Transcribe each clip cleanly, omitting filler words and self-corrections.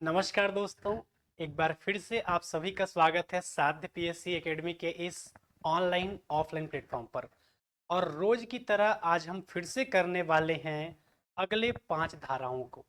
नमस्कार दोस्तों, एक बार फिर से आप सभी का स्वागत है साध्य पीएससी एकेडमी के इस ऑनलाइन ऑफलाइन प्लेटफॉर्म पर। और रोज की तरह आज हम फिर से करने वाले हैं अगले 5 धाराओं को।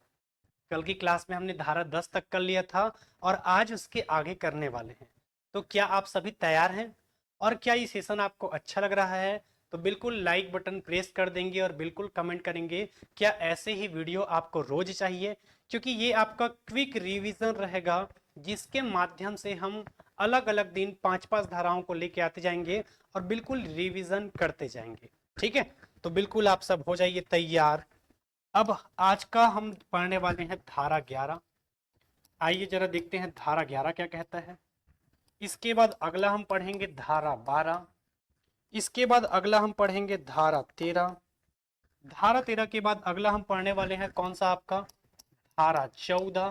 कल की क्लास में हमने धारा 10 तक कर लिया था और आज उसके आगे करने वाले हैं। तो क्या आप सभी तैयार हैं? और क्या ये सेशन आपको अच्छा लग रहा है? तो बिल्कुल लाइक बटन प्रेस कर देंगे और बिल्कुल कमेंट करेंगे क्या ऐसे ही वीडियो आपको रोज चाहिए, क्योंकि ये आपका क्विक रिवीजन रहेगा जिसके माध्यम से हम अलग अलग दिन 5 धाराओं को लेके आते जाएंगे और बिल्कुल रिवीजन करते जाएंगे। ठीक है, तो बिल्कुल आप सब हो जाइए तैयार। अब आज का हम पढ़ने वाले हैं धारा 11। आइए जरा देखते हैं धारा 11 क्या कहता है। इसके बाद अगला हम पढ़ेंगे धारा 12। इसके बाद अगला हम पढ़ेंगे धारा 13। धारा 13 के बाद अगला हम पढ़ने वाले हैं कौन सा आपका, धारा 14।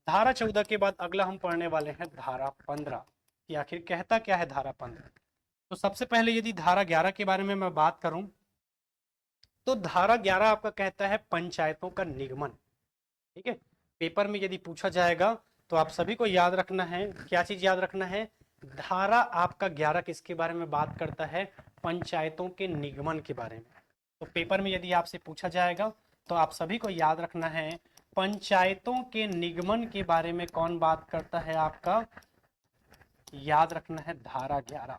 धारा 14 के बाद अगला हम पढ़ने वाले हैं धारा 15 कि आखिर कहता क्या है धारा 15। तो सबसे पहले यदि धारा 11 के बारे में मैं बात करूं तो धारा 11 आपका कहता है पंचायतों का निगमन। ठीक है, पेपर में यदि पूछा जाएगा तो आप सभी को याद रखना है, क्या चीज याद रखना है, धारा आपका 11 किसके बारे में बात करता है, पंचायतों के निगमन के बारे में। तो पेपर में यदि आपसे पूछा जाएगा तो आप सभी को याद रखना है पंचायतों के निगमन के बारे में कौन बात करता है, आपका याद रखना है धारा 11।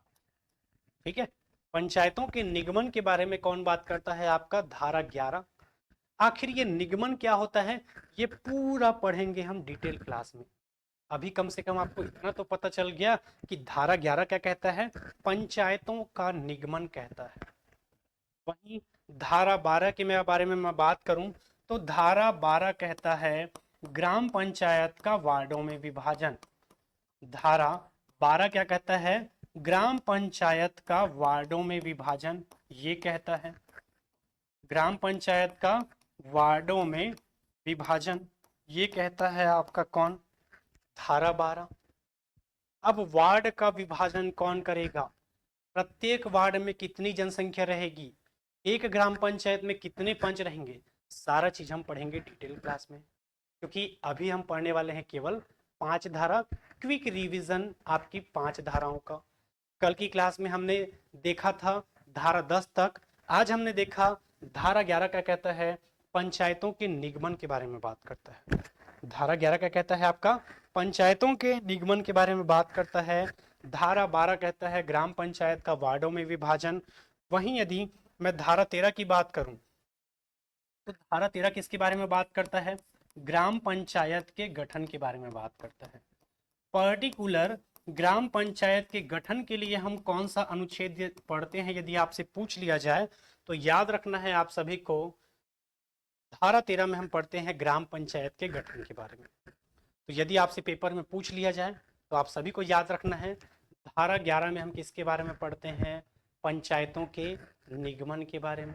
ठीक है, पंचायतों के निगमन के बारे में कौन बात करता है, आपका धारा 11। आखिर ये निगमन क्या होता है, ये पूरा पढ़ेंगे हम डिटेल क्लास में। अभी कम से कम आपको इतना तो पता चल गया कि धारा 11 क्या कहता है, पंचायतों का निगमन कहता है। वहीं धारा 12 के बारे में मैं बात करूं तो धारा 12 कहता है ग्राम पंचायत का वार्डों में विभाजन। धारा 12 क्या कहता है, ग्राम पंचायत का वार्डों में विभाजन, ये कहता है ग्राम पंचायत का वार्डों में विभाजन, ये कहता है आपका कौन, धारा 12। अब वार्ड का विभाजन कौन करेगा, प्रत्येक वार्ड में कितनी जनसंख्या रहेगी, एक ग्राम पंचायत में कितने पंच रहेंगे, सारा चीज हम पढ़ेंगे डिटेल क्लास में। क्योंकि अभी हम पढ़ने वाले हैं केवल 5 धारा, क्विक रिवीजन आपकी 5 धाराओं का। कल की क्लास में हमने देखा था धारा 10 तक, आज हमने देखा धारा 11 क्या कहता है, पंचायतों के निगमन के बारे में बात करता है। धारा 11 क्या कहता है, आपका पंचायतों के निगमन के बारे में बात करता है। धारा 12 कहता है ग्राम पंचायत का वार्डों में विभाजन। वहीं यदि मैं धारा 13 की बात करूं तो धारा 13 किसके बारे में बात करता है, ग्राम पंचायत के गठन के बारे में बात करता है। पर्टिकुलर ग्राम पंचायत के गठन के लिए हम कौन सा अनुच्छेद पढ़ते हैं, यदि आपसे पूछ लिया जाए तो याद रखना है आप सभी को, धारा 13 में हम पढ़ते हैं ग्राम पंचायत के गठन के बारे में। तो यदि आपसे पेपर में पूछ लिया जाए तो आप सभी को याद रखना है धारा 11 में हम किसके बारे में पढ़ते हैं, पंचायतों के निगमन के बारे में।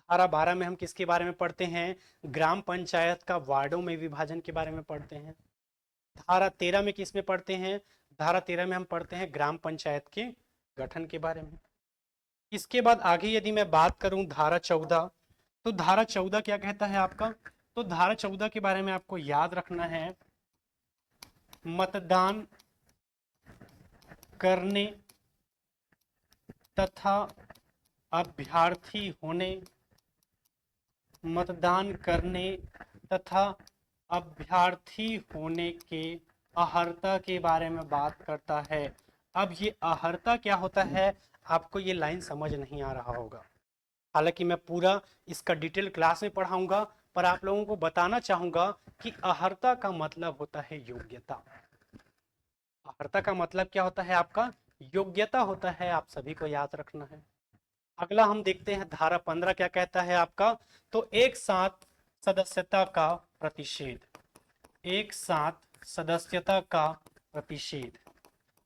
धारा 12 में हम किसके बारे में पढ़ते हैं, ग्राम पंचायत का वार्डों में विभाजन के बारे में पढ़ते हैं। धारा 13 में किस में पढ़ते हैं, धारा 13 में हम पढ़ते हैं ग्राम पंचायत के गठन के बारे में। इसके बाद आगे यदि मैं बात करूं धारा 14, तो धारा 14 क्या कहता है आपका, तो धारा 14 के बारे में आपको याद रखना है मतदान करने तथा अभ्यर्थी होने, मतदान करने तथा अभ्यर्थी होने के अहर्ता के बारे में बात करता है। अब ये अहर्ता क्या होता है, आपको ये लाइन समझ नहीं आ रहा होगा, हालांकि मैं पूरा इसका डिटेल क्लास में पढ़ाऊंगा, पर आप लोगों को बताना चाहूंगा कि अहर्ता का मतलब होता है योग्यता। अहर्ता का मतलब क्या होता है, आपका योग्यता होता है, आप सभी को याद रखना है। अगला हम देखते हैं धारा 15 क्या कहता है आपका, तो एक साथ सदस्यता का प्रतिषेध, एक साथ सदस्यता का प्रतिषेध।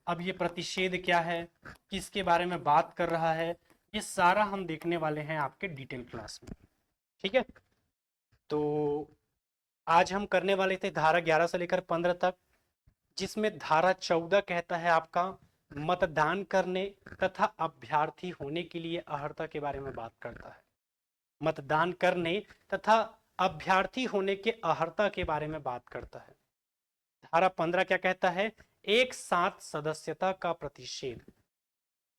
अब ये प्रतिषेध क्या है, किसके बारे में बात कर रहा है, ये सारा हम देखने वाले हैं आपके डिटेल क्लास में। ठीक है, तो आज हम करने वाले थे धारा 11 से लेकर 15 तक, जिसमें धारा 14 कहता है आपका मतदान करने तथा अभ्यर्थी होने के लिए अहर्ता के बारे में बात करता है। मतदान करने तथा अभ्यर्थी होने के अर्हता के बारे में बात करता है। धारा 15 क्या कहता है? एक साथ सदस्यता का प्रतिषेध।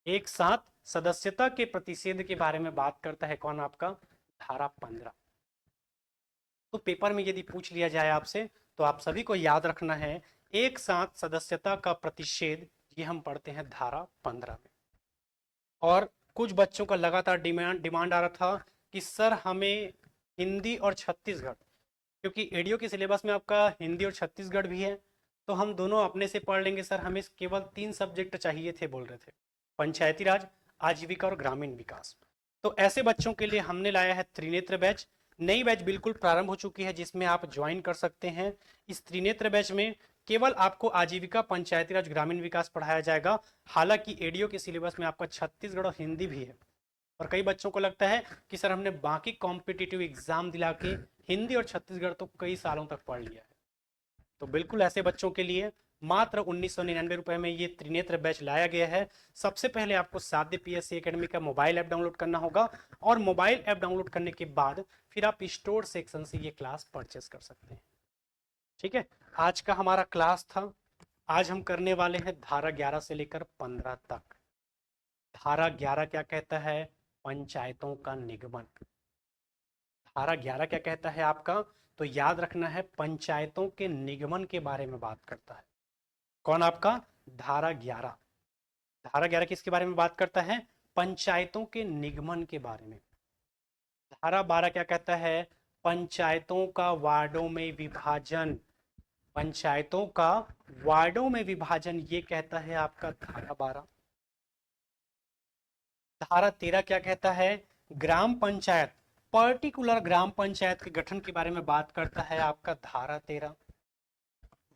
एक साथ सदस्यता के प्रतिषेध के बारे में बात करता है कौन? आपका धारा 15। तो पेपर में यदि पूछ लिया जाए आपसे तो आप सभी को याद रखना है एक साथ सदस्यता का प्रतिषेध, ये हम पढ़ते हैं धारा 15 में। और कुछ बच्चों का लगातार डिमांड आ रहा था कि सर हमें हिंदी और छत्तीसगढ़, क्योंकि एडीओ के सिलेबस में आपका हिंदी और छत्तीसगढ़ भी है, तो हम दोनों अपने से पढ़ लेंगे सर, हमें केवल 3 सब्जेक्ट चाहिए थे बोल रहे थे, पंचायती राज, आजीविका और ग्रामीण विकास। तो ऐसे बच्चों के लिए हमने लाया है त्रिनेत्र बैच। नई बैच बिल्कुल प्रारंभ हो चुकी है जिसमें आप ज्वाइन कर सकते हैं। इस त्रिनेत्र बैच में केवल आपको आजीविका, पंचायती राज, ग्रामीण विकास पढ़ाया जाएगा। हालांकि एडीओ के सिलेबस में आपका छत्तीसगढ़ और हिंदी भी है। और कई बच्चों को लगता है कि सर हमने बाकी कॉम्पिटिटिव एग्जाम दिला के हिंदी और छत्तीसगढ़ तो कई सालों तक पढ़ लिया है। तो बिल्कुल ऐसे बच्चों के लिए मात्र 1999 रुपए में ये त्रिनेत्र बैच लाया गया है। सबसे पहले आपको साध्य पीएससी एकेडमी का मोबाइल ऐप डाउनलोड करना होगा और मोबाइल ऐप डाउनलोड करने के बाद फिर आप स्टोर सेक्शन से ये क्लास परचेस कर सकते हैं। ठीक है, आज का हमारा क्लास था। आज हम करने वाले हैं धारा 11 से लेकर 15 तक। धारा 11 क्या कहता है? पंचायतों का निगमन। धारा 11 क्या कहता है आपका? तो याद रखना है पंचायतों के निगमन के बारे में बात करता है। कौन? आपका धारा 11। धारा 11 किसके बारे में बात करता है? पंचायतों के निगमन के बारे में। धारा 12 क्या कहता है? पंचायतों का वार्डों में विभाजन। पंचायतों का वार्डों में विभाजन, ये कहता है आपका धारा 12। धारा 13 क्या कहता है? ग्राम पंचायत, पर्टिकुलर ग्राम पंचायत के गठन के बारे में बात करता है आपका धारा 13।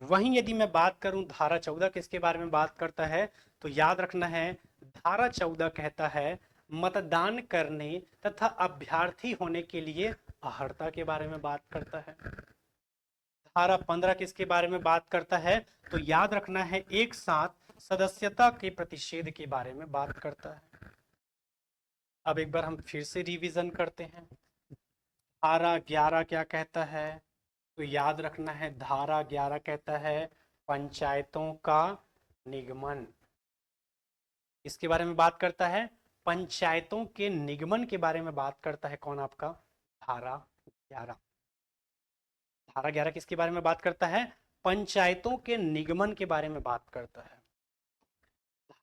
वहीं यदि मैं बात करूं धारा 14 किसके बारे में बात करता है, तो याद रखना है धारा 14 कहता है मतदान करने तथा अभ्यर्थी होने के लिए अर्हता के बारे में बात करता है। धारा 15 किसके बारे में बात करता है? तो याद रखना है एक साथ सदस्यता के प्रतिषेध के बारे में बात करता है। अब एक बार हम फिर से रिवीजन करते हैं। धारा 11 क्या कहता है? तो याद रखना है धारा 11 कहता है पंचायतों का निगमन। इसके बारे में बात करता है, पंचायतों के निगमन के बारे में बात करता है कौन? आपका धारा 11। धारा 11 किसके बारे में बात करता है? पंचायतों के निगमन के बारे में बात करता है।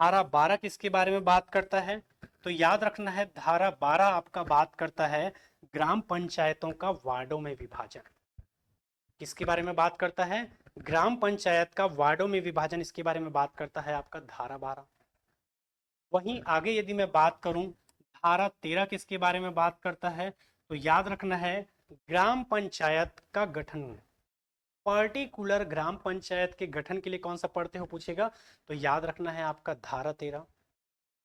धारा 12 किसके बारे में बात करता है? तो याद रखना है धारा 12 आपका बात करता है ग्राम पंचायतों का वार्डों में विभाजन। किसके बारे में बात करता है? ग्राम पंचायत का वार्डों में विभाजन, इसके बारे में बात करता है आपका धारा 12। वहीं आगे यदि मैं बात करूं धारा 13 किसके बारे में बात करता है? तो याद रखना है ग्राम पंचायत का गठन। पर्टिकुलर ग्राम पंचायत के गठन के लिए कौन सा पढ़ते हो पूछेगा, तो याद रखना है आपका धारा 13।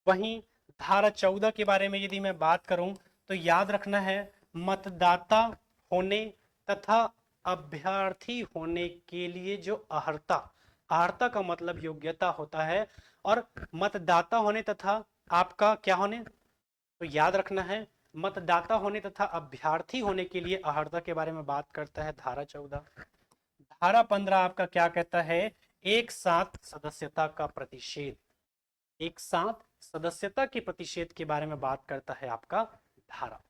वहीं धारा 14 के बारे में यदि मैं बात करूं तो याद रखना है मतदाता होने तथा अभ्यर्थी होने के लिए जो अर्हता, अर्हता का मतलब योग्यता होता है, और मतदाता होने तथा आपका क्या होने, तो याद रखना है मतदाता होने तथा अभ्यर्थी होने के लिए अर्हता के बारे में बात करता है धारा 14। धारा 15 आपका क्या कहता है? एक साथ सदस्यता का प्रतिषेध। एक साथ सदस्यता के प्रतिषेध के बारे में बात करता है आपका धारा।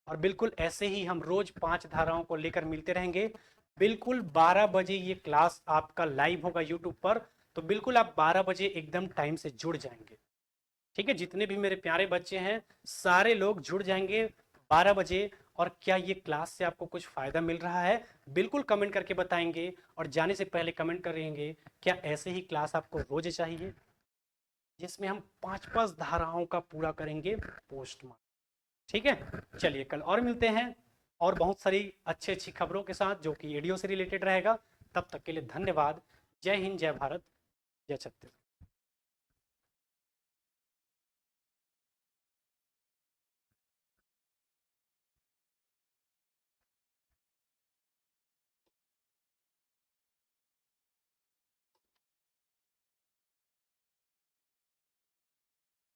और बिल्कुल ऐसे ही हम रोज 5 धाराओं को लेकर मिलते रहेंगे। बिल्कुल 12 बजे ये क्लास आपका लाइव होगा यूट्यूब पर, तो बिल्कुल आप 12 बजे एकदम टाइम से जुड़ जाएंगे। ठीक है, जितने भी मेरे प्यारे बच्चे हैं सारे लोग जुड़ जाएंगे 12 बजे। और क्या ये क्लास से आपको कुछ फायदा मिल रहा है, बिल्कुल कमेंट करके बताएंगे। और जाने से पहले कमेंट करेंगे क्या ऐसे ही क्लास आपको रोज चाहिए, जिसमें हम 5-5 धाराओं का पूरा करेंगे पोस्ट मार्क। ठीक है, चलिए कल और मिलते हैं और बहुत सारी अच्छी अच्छी खबरों के साथ जो कि एडीओ से रिलेटेड रहेगा। तब तक के लिए धन्यवाद। जय हिंद, जय भारत, जय छत्तीसगढ़।